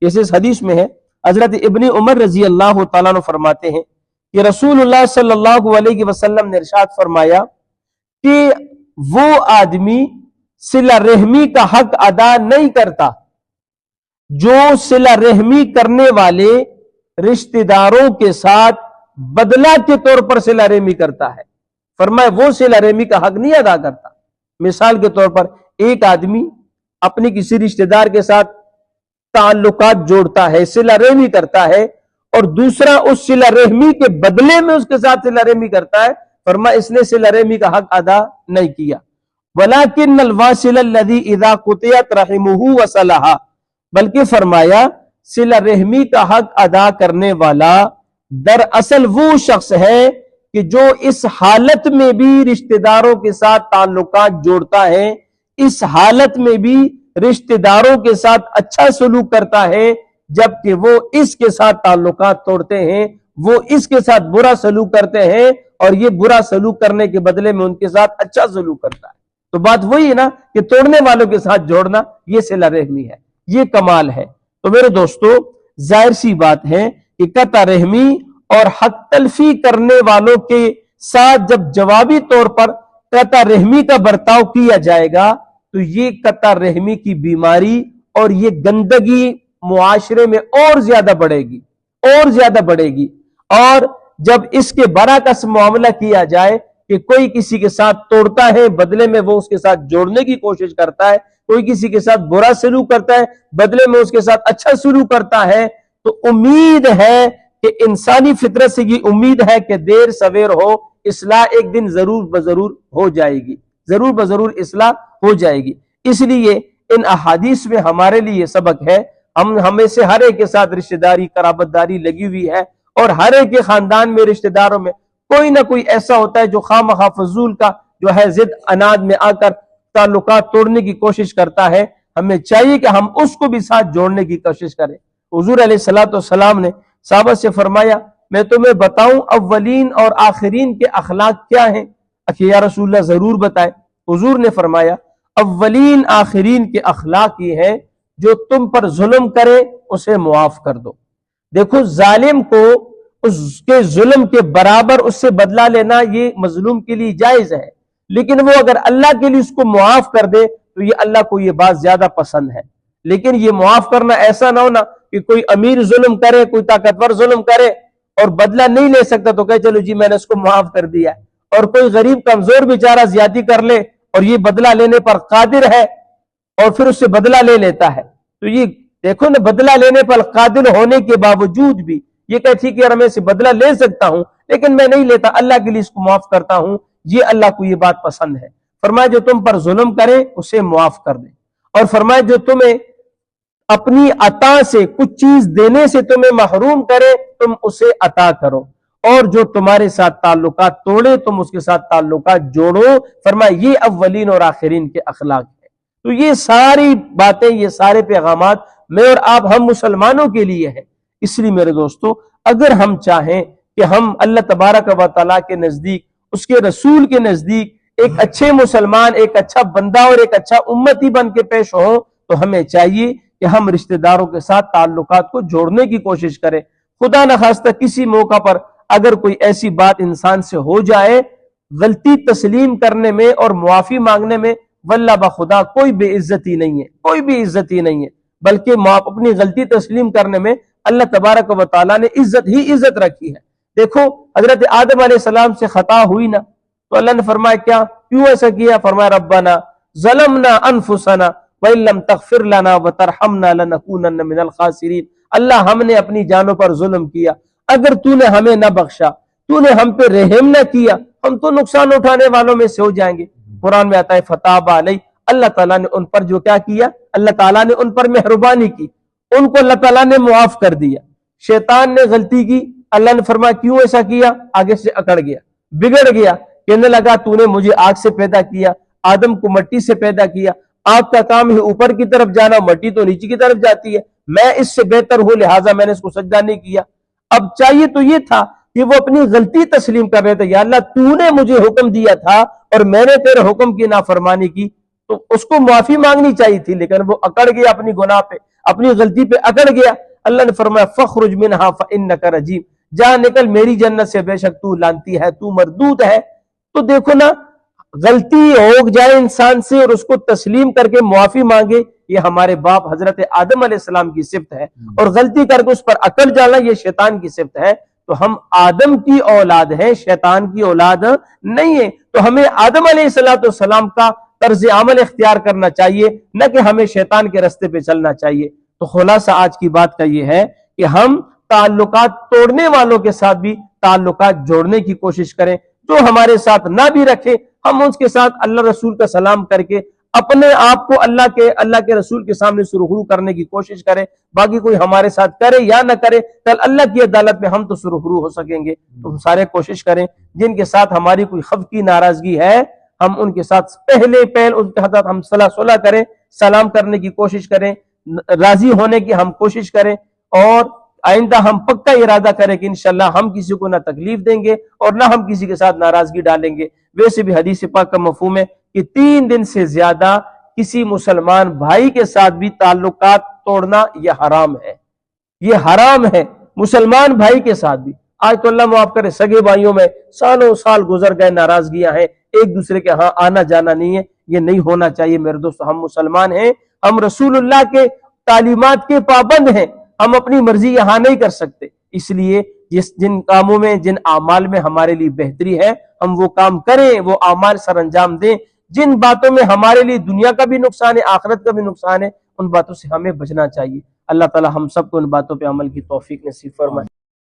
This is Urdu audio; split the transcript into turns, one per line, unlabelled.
جیسے اس حدیث میں ہے، حضرت ابن عمر رضی اللہ تعالیٰ عنہ فرماتے ہیں کہ رسول اللہ صلی اللہ علیہ وسلم نے ارشاد فرمایا کہ وہ آدمی صلہ رحمی کا حق ادا نہیں کرتا جو صلہ رحمی کرنے والے رشتہ داروں کے ساتھ بدلہ کے طور پر صلہ رحمی کرتا ہے۔ فرمایا وہ صلہ رحمی کا حق نہیں ادا کرتا۔ مثال کے طور پر ایک آدمی اپنی کسی رشتہ دار کے ساتھ تعلقات جوڑتا ہے، صلہ رحمی کرتا ہے، اور دوسرا اس صلہ رحمی کے بدلے میں اس کے ساتھ صلہ رحمی کرتا ہے، فرمایا اس نے صلہ رحمی کا حق ادا نہیں کیا۔ وَلَكِنَّ الْوَاصِلَ الَّذِي إِذَا قُطِعَتْ رَحِمُهُ وَصَلَهَا، بلکہ فرمایا صلہ رحمی کا حق ادا کرنے والا دراصل وہ شخص ہے کہ جو اس حالت میں بھی رشتہ داروں کے ساتھ تعلقات جوڑتا ہے، اس حالت میں بھی رشتہ داروں کے ساتھ اچھا سلوک کرتا ہے، جبکہ وہ اس کے ساتھ تعلقات توڑتے ہیں، وہ اس کے ساتھ برا سلوک کرتے ہیں، اور یہ برا سلوک کرنے کے بدلے میں ان کے ساتھ اچھا سلوک کرتا ہے۔ تو بات وہی ہے نا کہ توڑنے والوں کے ساتھ جوڑنا، یہ صلہ رحمی ہے، یہ کمال ہے۔ تو میرے دوستو، ظاہر سی بات ہے کہ قطع رحمی اور حق تلفی کرنے والوں کے ساتھ جب جوابی طور پر قطع رحمی کا برتاؤ کیا جائے گا تو یہ قطع رحمی کی بیماری اور یہ گندگی معاشرے میں اور زیادہ بڑھے گی، اور زیادہ بڑھے گی۔ اور جب اس کے برعکس معاملہ کیا جائے کہ کوئی کسی کے ساتھ توڑتا ہے، بدلے میں وہ اس کے ساتھ جوڑنے کی کوشش کرتا ہے، کوئی کسی کے ساتھ برا سلوک کرتا ہے، بدلے میں اس کے ساتھ اچھا سلوک کرتا ہے، تو امید ہے کہ انسانی فطرت سے یہ امید ہے کہ دیر سویر ہو اصلاح ایک دن ضرور بضرور ہو جائے گی، ضرور بضرور اصلاح ہو جائے گی۔ اس لیے ان احادیث میں ہمارے لیے سبق ہے، ہمیں سے ہر ایک کے ساتھ رشتہ داری قرابت داری لگی ہوئی ہے، اور ہر ایک کے خاندان میں رشتہ داروں میں کوئی نہ کوئی ایسا ہوتا ہے جو خواہ مخواہ فضول کا جو ہے ضد اناد میں آ کر تعلقات توڑنے کی کوشش کرتا ہے۔ ہمیں چاہیے کہ ہم اس کو بھی ساتھ جوڑنے کی کوشش کریں۔ حضور علیہ السلام نے صحابہ سے فرمایا، میں تمہیں بتاؤں اولین اور آخرین کے اخلاق کیا ہیں؟ یا رسول اللہ ضرور بتائے۔ حضور نے فرمایا، اولین آخرین کے اخلاق یہ ہے جو تم پر ظلم کرے اسے معاف کر دو۔ دیکھو، ظالم کو اس کے ظلم کے برابر اس سے بدلہ لینا یہ مظلوم کے لیے جائز ہے، لیکن وہ اگر اللہ کے لیے اس کو معاف کر دے تو یہ اللہ کو یہ بات زیادہ پسند ہے۔ لیکن یہ معاف کرنا ایسا نہ ہونا کہ کوئی امیر ظلم کرے، کوئی طاقتور ظلم کرے اور بدلہ نہیں لے سکتا تو کہے چلو جی میں نے اس کو معاف کر دیا، اور کوئی غریب کمزور بیچارہ زیادتی کر لے اور یہ بدلہ لینے پر قادر ہے اور پھر اس سے بدلہ لے لیتا ہے، تو یہ دیکھو نا، بدلہ لینے پر قادر ہونے کے باوجود بھی یہ کہتی کہ یار میں سے بدلہ لے سکتا ہوں لیکن میں نہیں لیتا، اللہ کے لیے اس کو معاف کرتا ہوں، یہ اللہ کو یہ بات پسند ہے۔ فرمایا جو تم پر ظلم کرے اسے معاف کر دے، اور فرمایا جو تمہیں اپنی عطا سے کچھ چیز دینے سے تمہیں محروم کرے تم اسے عطا کرو، اور جو تمہارے ساتھ تعلقات توڑے تم اس کے ساتھ تعلقات جوڑو۔ فرمایا یہ اولین اور آخرین کے اخلاق ہے۔ تو یہ ساری باتیں، یہ سارے پیغامات میں اور آپ ہم مسلمانوں کے لیے ہیں۔ اس لیے میرے دوستو، اگر ہم چاہیں کہ ہم اللہ تبارک و تعالیٰ کے نزدیک، اس کے رسول کے نزدیک ایک اچھے مسلمان، ایک اچھا بندہ اور ایک اچھا امتی بن کے پیش ہوں، تو ہمیں چاہیے کہ ہم رشتہ داروں کے ساتھ تعلقات کو جوڑنے کی کوشش کریں۔ خدا نخواستہ کسی موقع پر اگر کوئی ایسی بات انسان سے ہو جائے، غلطی تسلیم کرنے میں اور معافی مانگنے میں واللہ بخدا کوئی بے عزتی نہیں ہے، کوئی بھی عزتی نہیں ہے، بلکہ اپنی غلطی تسلیم کرنے میں اللہ تبارک و تعالیٰ نے عزت ہی عزت رکھی ہے۔ دیکھو، حضرت آدم علیہ السلام سے خطا ہوئی نا، تو اللہ نے فرمایا کیا، کیوں ایسا کیا؟ فرمایا ربنا ظلمنا انفسنا وَإِن لَّمْ تَغْفِرْ لَنَا وَتَرْحَمْنَا لَنَكُونَنَّ مِنَ الْخَاسِرِينَ۔ اللہ ہم نے اپنی جانوں پر ظلم کیا، اگر تو نے ہمیں نہ بخشا، تو نے ہم پہ رحم نہ کیا، ہم تو نقصان اٹھانے والوں میں سے ہو جائیں گے۔ قرآن میں آتا ہے فتاب علیہ، اللہ تعالیٰ نے ان پر جو کیا کیا، اللہ تعالیٰ نے ان پر مہربانی کی، ان کو اللہ تعالیٰ نے معاف کر دیا۔ شیطان نے غلطی کی، اللہ نے فرمایا کیوں ایسا کیا؟ آگے سے اکڑ گیا، بگڑ گیا، کہنے لگا تو نے مجھے آگ سے پیدا کیا، آدم کو مٹی سے پیدا کیا، آگ کا کام ہے اوپر کی طرف جانا، مٹی تو نیچے کی طرف جاتی ہے، میں اس سے بہتر ہوں لہٰذا میں نے اس کو سجدہ نہیں کیا۔ اب چاہیے تو یہ تھا کہ وہ اپنی غلطی تسلیم کر رہے تھے، یا اللہ تو نے مجھے حکم دیا تھا اور میں نے تیرے حکم کی نافرمانی کی، تو اس کو معافی مانگنی چاہیے تھی، لیکن وہ اکڑ گیا اپنی گناہ پہ، اپنی غلطی پہ اکڑ گیا، اللہ نے فرمایا فخرج منہا فانک رجیم، جا نکل میری جنت سے، بے شک تو لعنتی ہے، تو مردود ہے۔ تو دیکھو نا، غلطی ہو جائے انسان سے اور اس کو تسلیم کر کے معافی مانگے، یہ ہمارے باپ حضرت آدم علیہ السلام کی صفت ہے، اور غلطی کر کے اس پر اکڑ جانا یہ شیطان کی صفت ہے۔ تو ہم آدم کی اولاد ہیں، شیطان کی اولاد نہیں ہے، تو ہمیں آدم علیہ السلام کا طرز عمل اختیار کرنا چاہیے، نہ کہ ہمیں شیطان کے راستے پہ چلنا چاہیے۔ تو خلاصہ آج کی بات کا یہ ہے کہ ہم تعلقات توڑنے والوں کے ساتھ بھی تعلقات جوڑنے کی کوشش کریں، جو ہمارے ساتھ نہ بھی رکھے ہم اس کے ساتھ اللہ رسول کا سلام کر کے اپنے آپ کو اللہ کے رسول کے سامنے سرخرو کرنے کی کوشش کریں۔ باقی کوئی ہمارے ساتھ کرے یا نہ کرے، کل اللہ کی عدالت میں ہم تو سرخرو ہو سکیں گے۔ تو ہم سارے کوشش کریں، جن کے ساتھ ہماری کوئی خف کی ناراضگی ہے ہم ان کے ساتھ پہل ان کے ساتھ ہم صلح کریں، سلام کرنے کی کوشش کریں، راضی ہونے کی ہم کوشش کریں، اور آئندہ ہم پکا ارادہ کریں کہ انشاءاللہ ہم کسی کو نہ تکلیف دیں گے اور نہ ہم کسی کے ساتھ ناراضگی ڈالیں گے۔ ویسے بھی حدیث پاک کا مفہوم ہے کہ 3 دن سے زیادہ کسی مسلمان بھائی کے ساتھ بھی تعلقات توڑنا یہ حرام ہے، یہ حرام ہے، مسلمان بھائی کے ساتھ بھی۔ آج تو اللہ معاف کرے سگے بھائیوں میں سالوں سال گزر گئے، ناراضگیاں ہیں، ایک دوسرے کے ہاں آنا جانا نہیں ہے، یہ نہیں ہونا چاہیے میرے دوستو۔ ہم مسلمان ہیں، ہم رسول اللہ کے تعلیمات کے پابند ہیں، ہم اپنی مرضی یہاں نہیں کر سکتے، اس لیے جن کاموں میں، جن اعمال میں ہمارے لیے بہتری ہے ہم وہ کام کریں، وہ اعمال سر انجام دیں۔ جن باتوں میں ہمارے لیے دنیا کا بھی نقصان ہے، آخرت کا بھی نقصان ہے، ان باتوں سے ہمیں بچنا چاہیے۔ اللہ تعالی ہم سب کو ان باتوں پہ عمل کی توفیق نصیب فرمائے۔